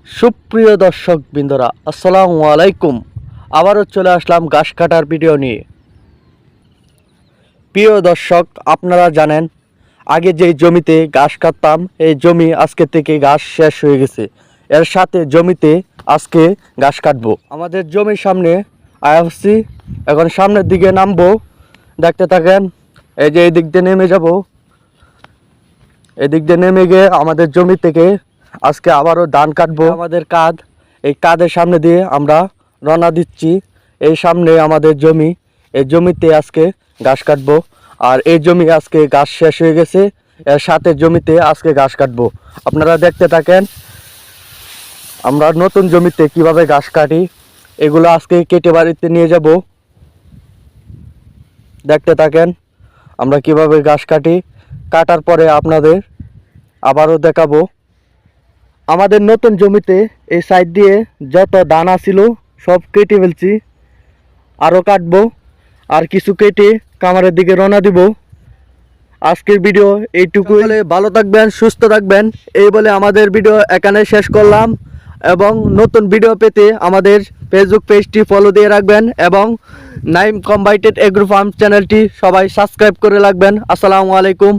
সুপ্রিয় দর্শক বিন্দুরা আসসালামু আলাইকুম। আবারও চলে আসলাম ঘাস কাটার ভিডিও নিয়ে। প্রিয় দর্শক, আপনারা জানেন আগে যেই জমিতে ঘাস কাটতাম, এই জমি আজকে থেকে ঘাস শেষ হয়ে গেছে। এর সাথে জমিতে আজকে ঘাস কাটবো। আমাদের জমির সামনে আসছি, এখন সামনের দিকে নামবো। দেখতে থাকেন। এই যে এই দিক দিয়ে নেমে যাব, এদিক দিয়ে নেমে গিয়ে আমাদের জমি থেকে আজকে আবারও ধান কাটবো। আমাদের কাঁধ, এই কাঁধের সামনে দিয়ে আমরা রওনা দিচ্ছি। এই সামনে আমাদের জমি, এই জমিতে আজকে ঘাস কাটবো। আর এই জমি আজকে ঘাস শেষ হয়ে গেছে, এর সাথে জমিতে আজকে ঘাস কাটবো। আপনারা দেখতে থাকেন আমরা নতুন জমিতে কিভাবে ঘাস কাটি, এগুলো আজকে কেটে বাড়িতে নিয়ে যাব। দেখতে থাকেন আমরা কিভাবে ঘাস কাটি। কাটার পরে আপনাদের আবারও দেখাবো। আমাদের নতুন জমিতে এই সাইড দিয়ে যত দানা ছিল সব কেটে ফেলছি, আরও কাটবো। আর কিছু কেটে কামারের দিকে রওনা দিব। আজকের ভিডিও এইটুকু। ভালো থাকবেন, সুস্থ থাকবেন, এই বলে আমাদের ভিডিও এখানে শেষ করলাম। এবং নতুন ভিডিও পেতে আমাদের ফেসবুক পেজটি ফলো দিয়ে রাখবেন এবং নাইম কম্বাইটেড এগ্রো ফার্ম চ্যানেলটি সবাই সাবস্ক্রাইব করে রাখবেন। আসসালামু আলাইকুম।